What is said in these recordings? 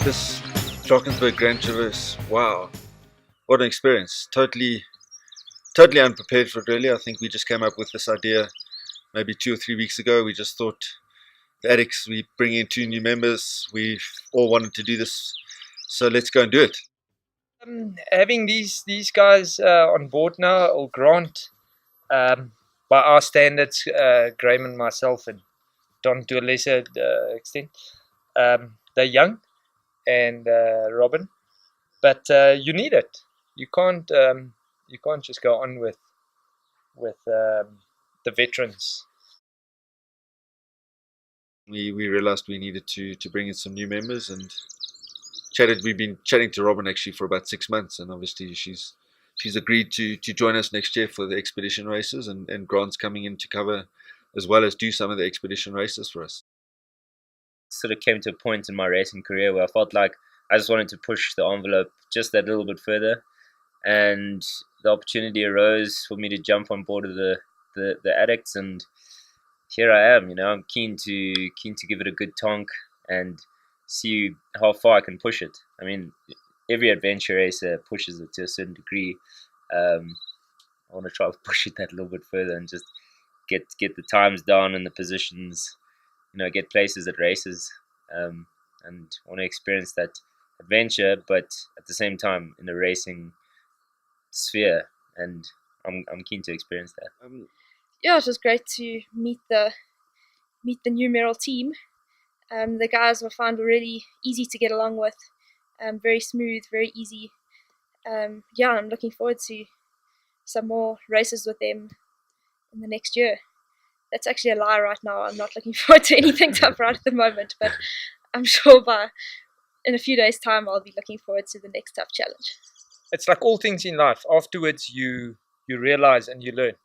This Drakensberg Grand Traverse, wow, what an experience. Totally unprepared for it really. I think we just came up with this idea maybe 2 or 3 weeks ago. We just thought, the Addicts, we bring in 2 new members, we've all wanted to do this, so let's go and do it. Having these guys on board now, or Grant, by our standards, Graham and myself, and Don to a lesser extent, they're young, and Robin, but you need it. You can't just go on with the veterans. We realized we needed to bring in some new members, and we've been chatting to Robin actually for about 6 months, and obviously she's agreed to join us next year for the expedition races, and Grant's coming in to cover as well as do some of the expedition races for us. Sort of came to a point in my racing career where I felt like I just wanted to push the envelope just that little bit further, and the opportunity arose for me to jump on board of the Addicts, and here I am. I'm keen to give it a good tonk and see how far I can push it. I mean, every adventure racer pushes it to a certain degree. I want to try to push it that little bit further and just get the times down and the positions, get places at races, and want to experience that adventure, but at the same time in a racing sphere, and I'm keen to experience that. Yeah, it was great to meet the new Merrell team. The guys I found were really easy to get along with, very smooth, very easy. Yeah, I'm looking forward to some more races with them in the next year. That's actually a lie right now. I'm not looking forward to anything tough right at the moment, but I'm sure in a few days' time I'll be looking forward to the next tough challenge. It's like all things in life. Afterwards, you realize and you learn.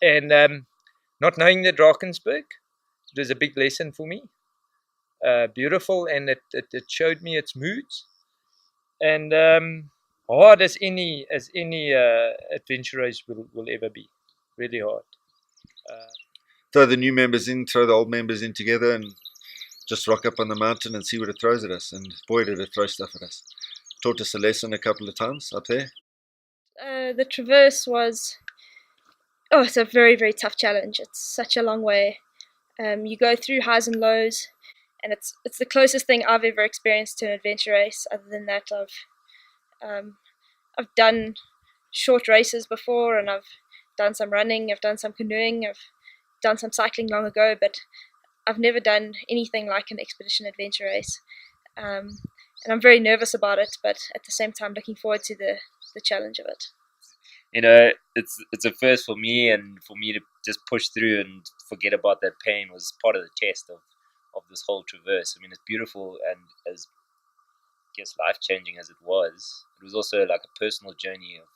And not knowing the Drakensberg, it was a big lesson for me. Beautiful, and it showed me its moods, and hard as any adventure race will ever be. Really hard. Throw the new members in, throw the old members in together, and just rock up on the mountain and see what it throws at us. And boy, did it throw stuff at us. Taught us a lesson a couple of times up there. The Traverse was, it's a very, very tough challenge. It's such a long way. You go through highs and lows, and it's the closest thing I've ever experienced to an adventure race. Other than that, I've done short races before, and I've done some running, I've done some canoeing, I've done some cycling long ago, but I've never done anything like an expedition adventure race. And I'm very nervous about it, but at the same time looking forward to the challenge of it. It's a first for me, and for me to just push through and forget about that pain was part of the test of this whole traverse. I mean, it's beautiful, and as life-changing as it was also like a personal journey of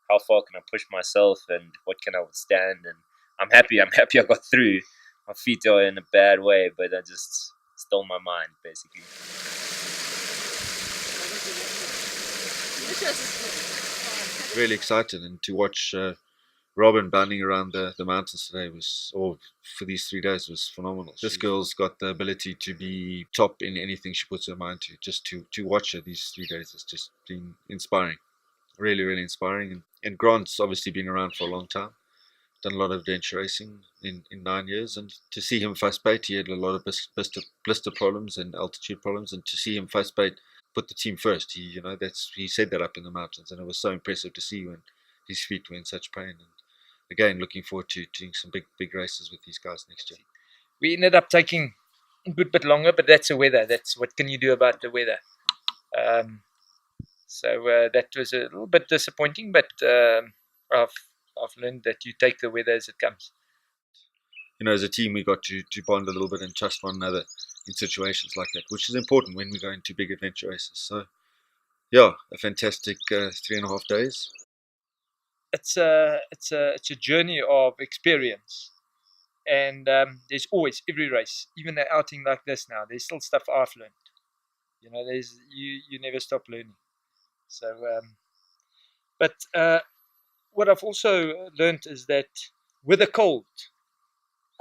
how far can I push myself and what can I withstand. And I'm happy I got through. My feet are in a bad way, but I just stole my mind, basically. Really excited, and to watch Robin bounding around the mountains today for these 3 days was phenomenal. This girl's got the ability to be top in anything she puts her mind to. Just to watch her these 3 days has just been inspiring. Really, really inspiring. And Grant's obviously been around for a long time. Done a lot of adventure racing in 9 years, and to see him face bait, he had a lot of blister problems and altitude problems, and to see him face bait, put the team first. He said that up in the mountains, and it was so impressive to see when his feet were in such pain. And again, looking forward to doing some big races with these guys next year. We ended up taking a good bit longer, but that's the weather. That's what can you do about the weather. So that was a little bit disappointing, but I've learned that you take the weather as it comes. As a team, we got to bond a little bit and trust one another. in situations like that, which is important when we go into big adventure races. So, yeah, a fantastic 3.5 days. It's a journey of experience, and there's always every race, even an outing like this now. There's still stuff I've learned. You know, you never stop learning. So, but what I've also learned is that with the cold,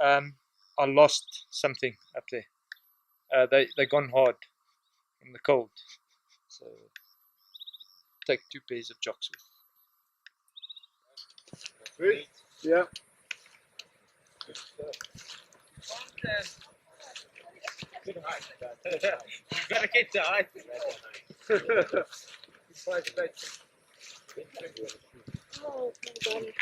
I lost something up there. They gone hard in the cold. So take 2 pairs of jocks with. Yeah. You gotta get the height. Oh, hold on.